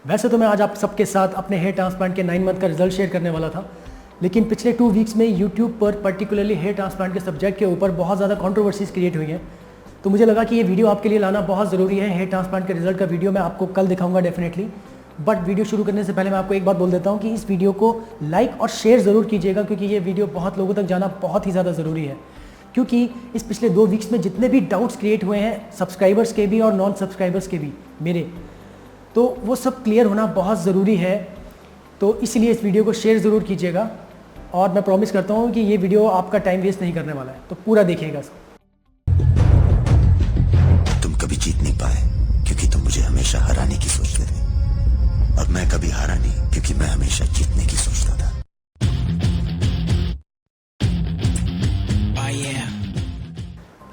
वैसे तो मैं आज आप सबके साथ अपने हेयर ट्रांसप्लांट के 9 मंथ का रिजल्ट शेयर करने वाला था, लेकिन पिछले 2 वीक्स में यूट्यूब पर पर्टिकुलरली हेयर ट्रांसप्लांट के सब्जेक्ट के ऊपर बहुत ज़्यादा कंट्रोवर्सीज क्रिएट हुई हैं। तो मुझे लगा कि ये वीडियो आपके लिए लाना बहुत ज़रूरी है। हेयर ट्रांसप्लांट के रिजल्ट का वीडियो मैं आपको कल दिखाऊंगा डेफिनेटली, बट वीडियो शुरू करने से पहले मैं आपको एक बात बोल देता हूँ कि इस वीडियो को लाइक और शेयर ज़रूर कीजिएगा, क्योंकि ये वीडियो बहुत लोगों तक जाना बहुत ही ज़्यादा ज़रूरी है। क्योंकि इस पिछले 2 वीक्स में जितने भी डाउट्स क्रिएट हुए हैं सब्सक्राइबर्स के भी और नॉन सब्सक्राइबर्स के भी मेरे, तो वो सब क्लियर होना बहुत ज़रूरी है। तो इसलिए इस वीडियो को शेयर ज़रूर कीजिएगा और मैं प्रॉमिस करता हूँ कि ये वीडियो आपका टाइम वेस्ट नहीं करने वाला है, तो पूरा देखिएगा। तुम कभी जीत नहीं पाए क्योंकि तुम मुझे हमेशा हराने की सोचते थे, और मैं कभी हारा नहीं क्योंकि मैं हमेशा जीतने की सोचता था।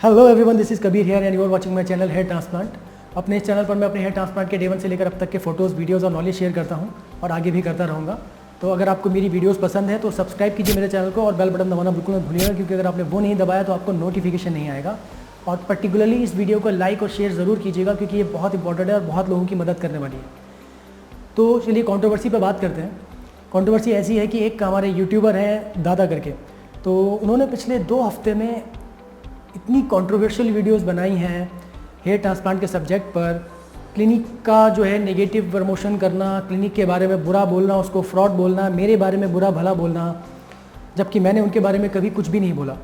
Hello everyone, this is Kabir here and you are watching my channel hair transplant. अपने इस चैनल पर मैं अपने हेयर ट्रांसप्लांट के डे 1 से लेकर अब तक के फोटोज़, वीडियोज़ और नॉलेज शेयर करता हूँ और आगे भी करता रहूँगा। तो अगर आपको मेरी वीडियोस पसंद है तो सब्सक्राइब कीजिए मेरे चैनल को और बेल बटन दबाना बिल्कुल मत भूलिएगा, क्योंकि अगर आपने वो नहीं दबाया तो आपको नोटिफिकेशन नहीं आएगा। और पर्टिकुलरली इस वीडियो को लाइक और शेयर ज़रूर कीजिएगा, क्योंकि ये बहुत इंपॉर्टेंट है और बहुत लोगों की मदद करने वाली है। तो चलिए कंट्रोवर्सी पे बात करते हैं। कंट्रोवर्सी ऐसी है कि एक हमारे यूट्यूबर हैं दादा करके, तो उन्होंने पिछले 2 हफ्ते में इतनी कंट्रोवर्शियल वीडियोस बनाई हैं हेयर ट्रांसप्लांट के सब्जेक्ट पर। क्लिनिक का जो है नेगेटिव प्रमोशन करना, क्लिनिक के बारे में बुरा बोलना, उसको फ्रॉड बोलना, मेरे बारे में बुरा भला बोलना, जबकि मैंने उनके बारे में कभी कुछ भी नहीं बोला।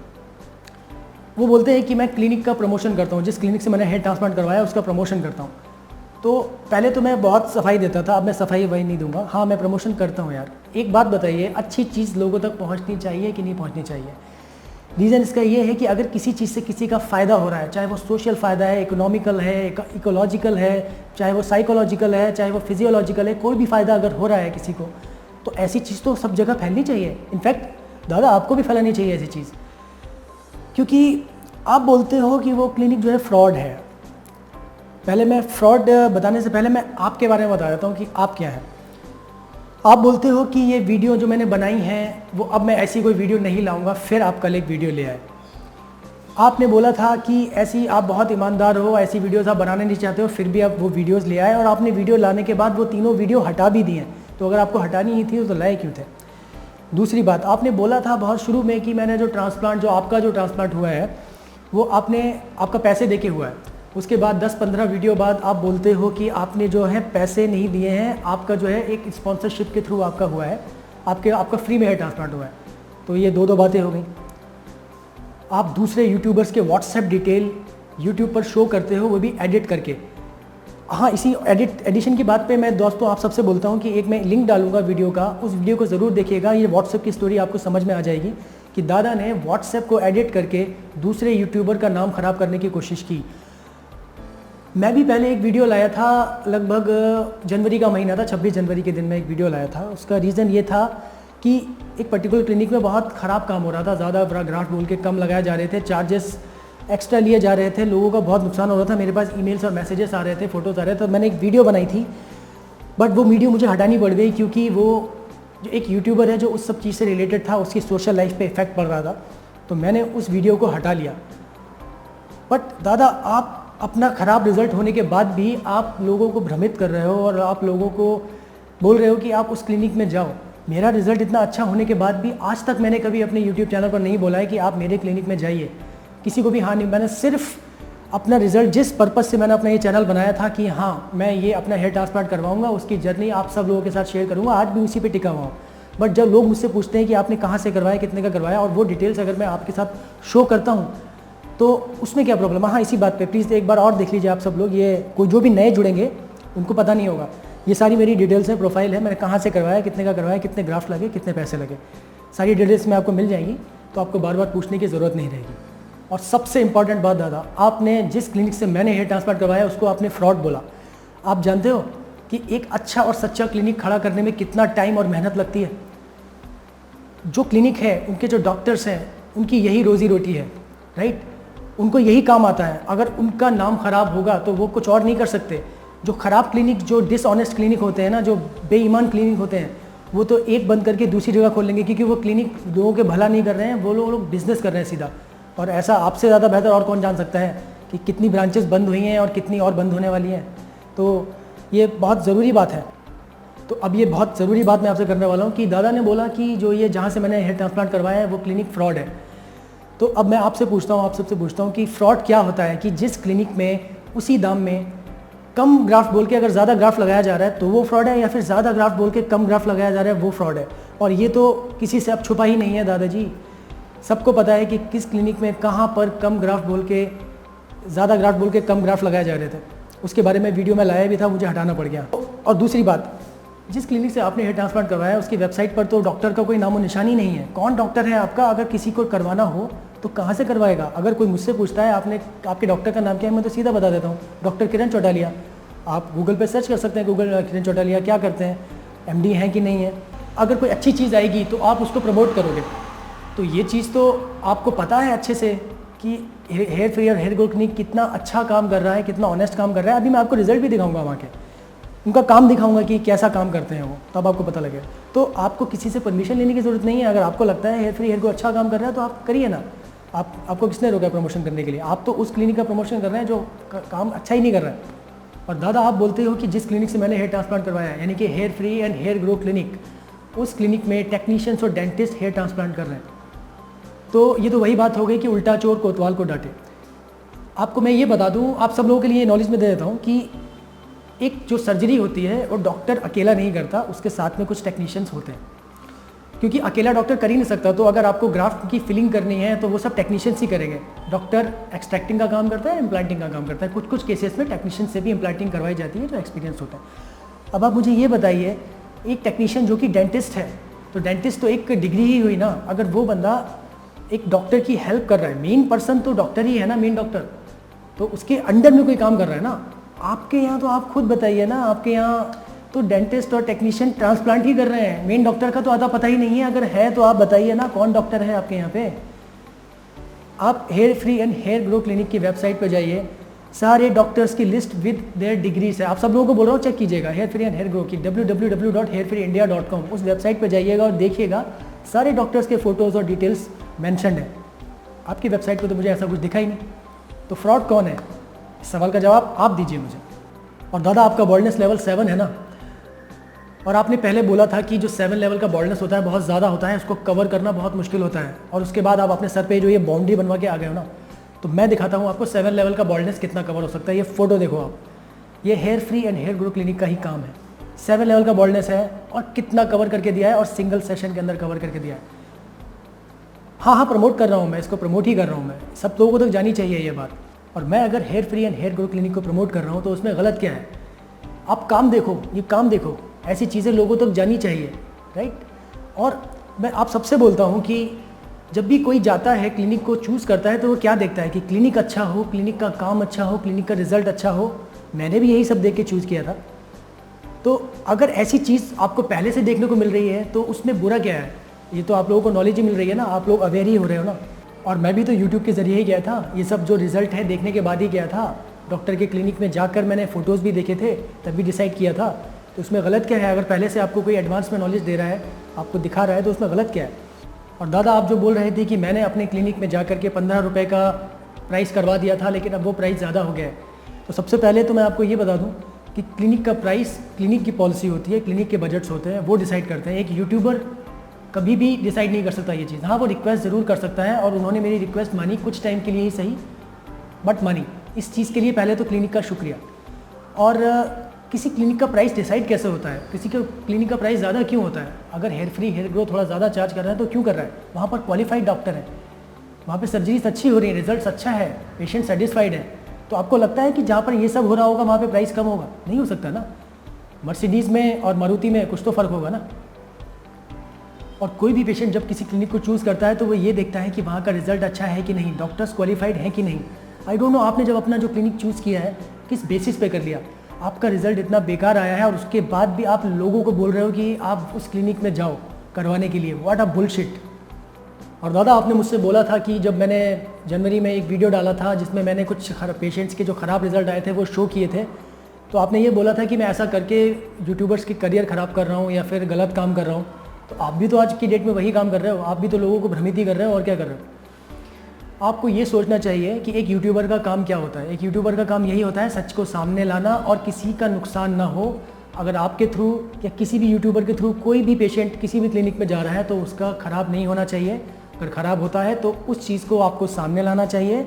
वो बोलते हैं कि मैं क्लिनिक का प्रमोशन करता हूँ, जिस क्लिनिक से मैंने हेयर ट्रांसप्लांट करवाया उसका प्रमोशन करता हूँ। तो पहले तो मैं बहुत सफाई देता था, अब मैं सफाई वही नहीं दूंगा। हाँ, मैं प्रमोशन करता हूँ यार। एक बात बताइए, अच्छी चीज़ लोगों तक पहुँचनी चाहिए कि नहीं पहुँचनी चाहिए? रीज़न इसका ये है कि अगर किसी चीज़ से किसी का फ़ायदा हो रहा है, चाहे वो सोशल फ़ायदा है, इकोनॉमिकल है, इकोलॉजिकल है, चाहे वो साइकोलॉजिकल है, चाहे वो फिजियोलॉजिकल है, कोई भी फ़ायदा अगर हो रहा है किसी को, तो ऐसी चीज़ तो सब जगह फैलनी चाहिए। इनफैक्ट दादा आपको भी फैलानी चाहिए ऐसी चीज़, क्योंकि आप बोलते हो कि वो क्लिनिक जो है फ्रॉड है। पहले मैं फ्रॉड बताने से पहले मैं आपके बारे में बता देता हूँ कि आप क्या हैं। आप बोलते हो कि ये वीडियो जो मैंने बनाई है वो अब मैं ऐसी कोई वीडियो नहीं लाऊंगा, फिर आप कल एक वीडियो ले आए। आपने बोला था कि ऐसी आप बहुत ईमानदार हो, ऐसी वीडियोस आप बनाने नहीं चाहते हो, फिर भी आप वो वीडियोस ले आए और आपने वीडियो लाने के बाद वो तीनों वीडियो हटा भी दिए। तो अगर आपको हटानी ही थी तो लाए क्यों थे? दूसरी बात, आपने बोला था बहुत शुरू में कि मैंने जो आपका जो ट्रांसप्लांट हुआ है वो आपका पैसे दे के हुआ है। उसके बाद 10-15 वीडियो बाद आप बोलते हो कि आपने जो है पैसे नहीं दिए हैं, आपका जो है एक स्पॉन्सरशिप के थ्रू आपका हुआ है, आपका फ्री में हेयर ट्रांसप्लांट हुआ है। तो ये दो बातें हो गई। आप दूसरे यूट्यूबर्स के व्हाट्सएप डिटेल यूट्यूब पर शो करते हो, वो भी एडिट करके। हाँ, इसी एडिशन की बात पे मैं दोस्तों आप सबसे बोलता हूँ कि एक मैं लिंक डालूंगा वीडियो का, उस वीडियो को ज़रूर देखिएगा। ये व्हाट्सएप की स्टोरी आपको समझ में आ जाएगी कि दादा ने व्हाट्सएप को एडिट करके दूसरे यूट्यूबर का नाम ख़राब करने की कोशिश की। मैं भी पहले एक वीडियो लाया था, लगभग जनवरी का महीना था, 26 जनवरी के दिन में एक वीडियो लाया था। उसका रीज़न ये था कि एक पर्टिकुलर क्लिनिक में बहुत ख़राब काम हो रहा था, ज़्यादा ग्राफ बोल के कम लगाए जा रहे थे, चार्जेस एक्स्ट्रा लिए जा रहे थे, लोगों का बहुत नुकसान हो रहा था। मेरे पास ईमेल्स और मैसेजेस आ रहे थे, फ़ोटोज़ आ रहे थे। तो मैंने एक वीडियो बनाई थी, बट वो वीडियो मुझे हटानी पड़ गई, क्योंकि वो जो एक यूट्यूबर है जो उस सब चीज़ से रिलेटेड था, उसकी सोशल लाइफ पे इफेक्ट पड़ रहा था, तो मैंने उस वीडियो को हटा लिया। बट दादा आप अपना ख़राब रिज़ल्ट होने के बाद भी आप लोगों को भ्रमित कर रहे हो और आप लोगों को बोल रहे हो कि आप उस क्लिनिक में जाओ। मेरा रिज़ल्ट इतना अच्छा होने के बाद भी आज तक मैंने कभी अपने यूट्यूब चैनल पर नहीं बोला है कि आप मेरे क्लिनिक में जाइए, किसी को भी हाँ नहीं। मैंने सिर्फ अपना रिज़ल्ट, जिस पर्पज़ से मैंने अपना ये चैनल बनाया था कि हाँ मैं ये अपना हेयर ट्रांसप्लांट करवाऊँगा, उसकी जर्नी आप सब लोगों के साथ शेयर करूँगा, आज भी उसी पर टिका हुआ हूँ। बट जब लोग मुझसे पूछते हैं कि आपने कहाँ से करवाया, कितने का करवाया, और वो डिटेल्स अगर मैं आपके साथ शो करता हूँ तो उसमें क्या प्रॉब्लम है? हाँ, इसी बात पे प्लीज़ एक बार और देख लीजिए आप सब लोग। ये कोई जो भी नए जुड़ेंगे उनको पता नहीं होगा, ये सारी मेरी डिटेल्स है, प्रोफाइल है, मैंने कहाँ से करवाया, कितने का करवाया, कितने ग्राफ्ट लगे, कितने पैसे लगे, सारी डिटेल्स में आपको मिल जाएंगी। तो आपको बार बार पूछने की ज़रूरत नहीं रहेगी। और सबसे इंपॉर्टेंट बात दादा, आपने जिस क्लिनिक से मैंने हेयर ट्रांसप्लांट करवाया उसको आपने फ्रॉड बोला। आप जानते हो कि एक अच्छा और सच्चा क्लिनिक खड़ा करने में कितना टाइम और मेहनत लगती है? जो क्लिनिक है, उनके जो डॉक्टर्स हैं, उनकी यही रोज़ी रोटी है, राइट? उनको यही काम आता है। अगर उनका नाम ख़राब होगा तो वो कुछ और नहीं कर सकते। जो ख़राब क्लिनिक, जो डिसऑनेस्ट क्लिनिक होते हैं ना, जो बेईमान क्लिनिक होते हैं, वो तो एक बंद करके दूसरी जगह खोल लेंगे, क्योंकि वो क्लिनिक लोगों के भला नहीं कर रहे हैं, वो लोग बिज़नेस कर रहे हैं सीधा। और ऐसा आपसे ज़्यादा बेहतर और कौन जान सकता है कि कितनी ब्रांचेस बंद हुई हैं और कितनी और बंद होने वाली हैं। तो ये बहुत ज़रूरी बात है। तो अब ये बहुत ज़रूरी बात मैं आपसे करने वाला हूँ कि दादा ने बोला कि जो ये जहाँ से मैंने हेयर ट्रांसप्लांट करवाया है वो क्लिनिक फ्रॉड है। तो अब मैं आपसे पूछता हूँ, आप सबसे पूछता हूँ कि फ्रॉड क्या होता है कि जिस क्लिनिक में उसी दाम में कम ग्राफ्ट बोल के अगर ज़्यादा ग्राफ्ट लगाया जा रहा है तो वो फ्रॉड है, या फिर ज़्यादा ग्राफ्ट बोल के कम ग्राफ्ट लगाया जा रहा है वो फ्रॉड है। और ये तो किसी से अब छुपा ही नहीं है दादाजी, सबको पता है कि किस क्लिनिक में कहाँ पर कम ग्राफ्ट बोल के ज़्यादा ग्राफ्ट बोल के कम ग्राफ्ट लगाए जा रहे थे। उसके बारे में वीडियो में लाया भी था, मुझे हटाना पड़ गया। और दूसरी बात, जिस क्लिनिक से आपने हेयर ट्रांसप्लांट करवाया उसकी वेबसाइट पर तो डॉक्टर का कोई नामो निशान ही नहीं है। कौन डॉक्टर है आपका? अगर किसी को करवाना हो तो कहाँ से करवाएगा? अगर कोई मुझसे पूछता है आपके डॉक्टर का नाम क्या है, मैं तो सीधा बता देता हूँ, डॉक्टर किरण चौटालिया। आप गूगल पे सर्च कर सकते हैं, गूगल किरण चौटालिया क्या करते हैं, एमडी हैं कि नहीं है। अगर कोई अच्छी चीज़ आएगी तो आप उसको प्रमोट करोगे। तो ये चीज़ तो आपको पता है अच्छे से कि हेयर फ्री और हेयर ग्रो क्लिनिक कितना अच्छा काम कर रहा है, कितना ऑनेस्ट काम कर रहा है। अभी मैं आपको रिजल्ट भी दिखाऊंगा वहाँ के, उनका काम दिखाऊंगा कि कैसा काम करते हैं वो, तब आपको पता लगेगा। तो आपको किसी से परमिशन लेने की ज़रूरत नहीं है। अगर आपको लगता है हेयर फ्री हेयर ग्रो अच्छा काम कर रहा है तो आप करिए ना। आपको किसने रोका प्रमोशन करने के लिए? आप तो उस क्लिनिक का प्रमोशन कर रहे हैं जो काम अच्छा ही नहीं कर रहा है। और दादा आप बोलते हो कि जिस क्लिनिक से मैंने हेयर ट्रांसप्लांट करवाया है, यानी कि hair free and hair grow clinic, उस क्लिनिक में टेक्नीशियंस और डेंटिस्ट हेयर ट्रांसप्लांट कर रहे हैं। तो ये तो वही बात हो गई कि उल्टा चोर कोतवाल को डांटे। आपको मैं ये बता दूं, आप सब लोगों के लिए नॉलेज में दे देता हूं कि एक जो सर्जरी होती है वो डॉक्टर अकेला नहीं करता, उसके साथ में कुछ टेक्नीशियंस होते हैं, क्योंकि अकेला डॉक्टर कर ही नहीं सकता। तो अगर आपको ग्राफ्ट की फिलिंग करनी है तो वो सब टेक्नीशियंस ही करेंगे। डॉक्टर एक्सट्रैक्टिंग का काम करता है, इम्प्लांटिंग का काम करता है। कुछ कुछ केसेस में टेक्नीशियन से भी इम्प्लांटिंग करवाई जाती है, जो एक्सपीरियंस होता है। अब आप मुझे ये बताइए, एक टेक्नीशियन जो कि डेंटिस्ट है, तो डेंटिस्ट तो एक डिग्री ही हुई ना। अगर वो बंदा एक डॉक्टर की हेल्प कर रहा है, मेन पर्सन तो डॉक्टर ही है ना, मेन डॉक्टर, तो उसके अंडर में कोई काम कर रहा है ना। आपके यहाँ तो आप खुद बताइए ना, आपके यहाँ तो डेंटिस्ट और टेक्नीशियन ट्रांसप्लांट ही कर रहे हैं, मेन डॉक्टर का तो आधा पता ही नहीं है। अगर है तो आप बताइए ना कौन डॉक्टर है आपके यहाँ पे। आप hair free and hair grow clinic की वेबसाइट पर जाइए, सारे डॉक्टर्स की लिस्ट विद देयर डिग्रीज है। आप सब लोगों को बोल रहा हूँ, चेक कीजिएगा hair free and hair grow की www.hairfreeindia.com, उस वेबसाइट पर जाइएगा और देखिएगा सारे डॉक्टर्स के फोटोज़ और डिटेल्स मैंशनड है। आपकी वेबसाइट पर तो मुझे ऐसा कुछ दिखा ही नहीं। तो फ्रॉड कौन है, इस सवाल का जवाब आप दीजिए मुझे। और दादा आपका बॉल्डनेस लेवल 7 है ना, और आपने पहले बोला था कि जो 7 लेवल का बॉल्डनेस होता है बहुत ज़्यादा होता है, उसको कवर करना बहुत मुश्किल होता है। और उसके बाद आप अपने सर पे जो ये बाउंड्री बनवा के आ गए हो ना, तो मैं दिखाता हूँ आपको 7 लेवल का बॉल्डनेस कितना कवर हो सकता है। ये फोटो देखो आप, ये hair free and hair grow clinic का ही काम है। 7 लेवल का बॉल्डनेस है और कितना कवर करके दिया है, और सिंगल सेशन के अंदर कवर करके दिया है। हाँ, प्रमोट कर रहा हूँ मैं, इसको प्रमोट ही कर रहा हूँ मैं, सब लोगों को तक जानी चाहिए ये बात। और मैं अगर hair free and hair grow clinic को प्रमोट कर रहा हूँ तो उसमें गलत क्या है? आप काम देखो, ये काम देखो, ऐसी चीज़ें लोगों तक जानी चाहिए, राइट। और मैं आप सबसे बोलता हूँ कि जब भी कोई जाता है क्लिनिक को चूज़ करता है तो वो क्या देखता है कि क्लिनिक अच्छा हो, क्लिनिक का काम अच्छा हो, क्लिनिक का रिजल्ट अच्छा हो। मैंने भी यही सब देख के चूज़ किया था। तो अगर ऐसी चीज़ आपको पहले से देखने को मिल रही है तो उसमें बुरा क्या है? ये तो आप लोगों को नॉलेज ही मिल रही है ना, आप लोग अवेयर ही हो रहे हो ना। और मैं भी तो यूट्यूब के ज़रिए ही गया था, ये सब जो रिज़ल्ट है देखने के बाद ही गया था। डॉक्टर के क्लिनिक में जाकर मैंने फ़ोटोज़ भी देखे थे, तभी डिसाइड किया था। तो उसमें गलत क्या है? अगर पहले से आपको कोई एडवांस में नॉलेज दे रहा है, आपको दिखा रहा है, तो उसमें गलत क्या है? और दादा आप जो बोल रहे थे कि मैंने अपने क्लिनिक में जा कर के 15 रुपये का प्राइस करवा दिया था, लेकिन अब वो प्राइस ज़्यादा हो गया है। तो सबसे पहले तो मैं आपको ये बता दूँ कि क्लिनिक का प्राइस क्लिनिक की पॉलिसी होती है, क्लिनिक के बजट्स होते हैं, वो डिसाइड करते हैं। एक यूट्यूबर कभी भी डिसाइड नहीं कर सकता ये चीज़। हाँ, वो रिक्वेस्ट ज़रूर कर सकता है, और उन्होंने मेरी रिक्वेस्ट मानी, कुछ टाइम के लिए ही सही, बट मानी। इस चीज़ के लिए पहले तो क्लिनिक का शुक्रिया। और किसी क्लिनिक का प्राइस डिसाइड कैसे होता है? किसी का क्लिनिक का प्राइस ज़्यादा क्यों होता है? अगर हेयर फ्री हेयर ग्रो थोड़ा ज़्यादा चार्ज कर रहा है तो क्यों कर रहा है? वहाँ पर क्वालिफाइड डॉक्टर है, वहाँ पे सर्जरीज अच्छी हो रही है, रिजल्ट्स अच्छा है, पेशेंट सेटिस्फाइड है। तो आपको लगता है कि जहाँ पर ये सब हो रहा होगा वहाँ पे प्राइस कम होगा? नहीं हो सकता ना। मर्सिडीज़ में और मारुति में कुछ तो फ़र्क होगा ना। और कोई भी पेशेंट जब किसी क्लिनिक को चूज़ करता है तो वो ये देखता है कि वहाँ का रिजल्ट अच्छा है कि नहीं, डॉक्टर्स क्वालिफाइड हैं कि नहीं। आई डोंट नो आपने जब अपना जो क्लिनिक चूज़ किया है किस बेसिस पे कर लिया? आपका रिजल्ट इतना बेकार आया है और उसके बाद भी आप लोगों को बोल रहे हो कि आप उस क्लिनिक में जाओ करवाने के लिए। What a bullshit. और दादा आपने मुझसे बोला था कि जब मैंने जनवरी में एक वीडियो डाला था जिसमें मैंने कुछ पेशेंट्स के जो ख़राब रिजल्ट आए थे वो शो किए थे, तो आपने ये बोला था कि मैं ऐसा करके यूट्यूबर्स की करियर ख़राब कर रहा हूँ या फिर गलत काम कर रहा हूँ। तो आप भी तो आज की डेट में वही काम कर रहे हो, आप भी तो लोगों को भ्रमित ही कर रहे हो, और क्या कर रहे हो? आपको ये सोचना चाहिए कि एक यूट्यूबर का काम क्या होता है। एक यूट्यूबर का काम यही होता है सच को सामने लाना और किसी का नुकसान ना हो, अगर आपके थ्रू या किसी भी यूट्यूबर के थ्रू कोई भी पेशेंट किसी भी क्लिनिक में जा रहा है तो उसका ख़राब नहीं होना चाहिए। अगर ख़राब होता है तो उस चीज़ को आपको सामने लाना चाहिए,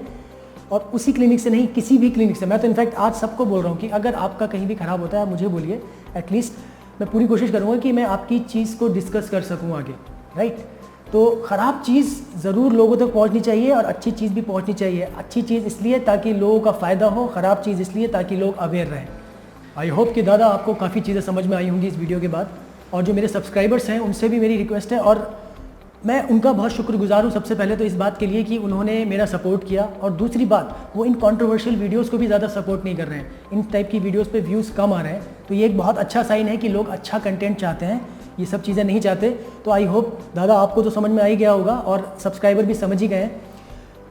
और उसी क्लिनिक से नहीं, किसी भी क्लिनिक से। मैं तो इनफैक्ट आज सबको बोल रहा हूँ कि अगर आपका कहीं भी ख़राब होता है आप मुझे बोलिए, एटलीस्ट मैं पूरी कोशिश करूँगा कि मैं आपकी चीज़ को डिस्कस कर सकूँ आगे, राइट। तो ख़राब चीज़ ज़रूर लोगों तक पहुँचनी चाहिए और अच्छी चीज़ भी पहुँचनी चाहिए। अच्छी चीज़ इसलिए ताकि लोगों का फ़ायदा हो, ख़राब चीज़ इसलिए ताकि लोग अवेयर रहें। आई होप कि दादा आपको काफ़ी चीज़ें समझ में आई होंगी इस वीडियो के बाद, और जो मेरे सब्सक्राइबर्स हैं उनसे भी मेरी रिक्वेस्ट है, और मैं उनका बहुत शुक्रगुजार हूँ सबसे पहले तो इस बात के लिए कि उन्होंने मेरा सपोर्ट किया, और दूसरी बात वो इन कंट्रोवर्शियल वीडियोस को भी ज़्यादा सपोर्ट नहीं कर रहे हैं। इन टाइप की वीडियोस पे व्यूज़ कम आ रहे हैं, तो ये एक बहुत अच्छा साइन है कि लोग अच्छा कंटेंट चाहते हैं, ये सब चीज़ें नहीं चाहते। तो आई होप दादा आपको तो समझ में आ ही गया होगा और सब्सक्राइबर भी समझ ही गए हैं।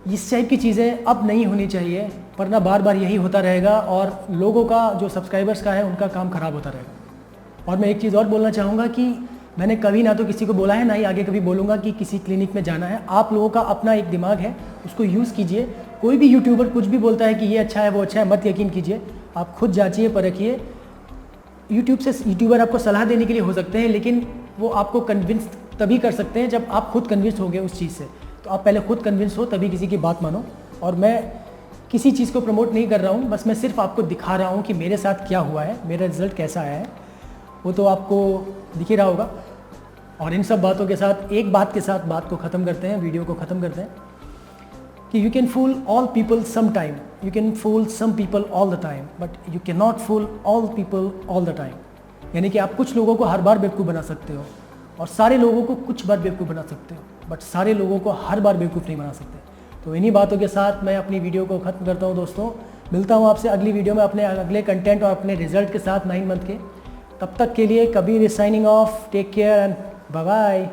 इस टाइप की चीज़ें अब नहीं होनी चाहिए, वरना बार बार यही होता रहेगा और लोगों का जो सब्सक्राइबर्स का है उनका काम ख़राब होता रहेगा। और मैं एक चीज़ और बोलना चाहूँगा कि मैंने कभी ना तो किसी को बोला है, ना ही आगे कभी बोलूँगा कि किसी क्लिनिक में जाना है। आप लोगों का अपना एक दिमाग है, उसको यूज़ कीजिए। कोई भी यूट्यूबर कुछ भी बोलता है कि ये अच्छा है वो अच्छा है, मत यकीन कीजिए। आप खुद जांचिए परखिए। यूट्यूबर आपको सलाह देने के लिए हो सकते हैं, लेकिन वो आपको कन्विंस तभी कर सकते हैं जब आप खुद कन्विंस होंगे उस चीज़ से। तो आप पहले खुद कन्विंस हो तभी किसी की बात मानो। और मैं किसी चीज़ को प्रमोट नहीं कर रहा हूँ, बस मैं सिर्फ आपको दिखा रहा हूँ कि मेरे साथ क्या हुआ है, मेरा रिजल्ट कैसा आया है, वो तो आपको दिख ही रहा होगा। और इन सब बातों के साथ एक बात के साथ बात को ख़त्म करते हैं, वीडियो को ख़त्म करते हैं कि you can fool all people some time, you can fool some people all the time, but you can not fool all people all the time. यानी कि आप कुछ लोगों को हर बार बेवकूफ़ बना सकते हो और सारे लोगों को कुछ बार बेवकूफ़ बना सकते हो, बट सारे लोगों को हर बार बेवकूफ़ नहीं बना सकते। तो इन्हीं बातों के साथ मैं अपनी वीडियो को ख़त्म करता हूँ दोस्तों। मिलता हूँ आपसे अगली वीडियो में अपने अगले कंटेंट और अपने रिजल्ट के साथ 9 मंथ के। तब तक के लिए Kabir is signing off. Take care and bye bye.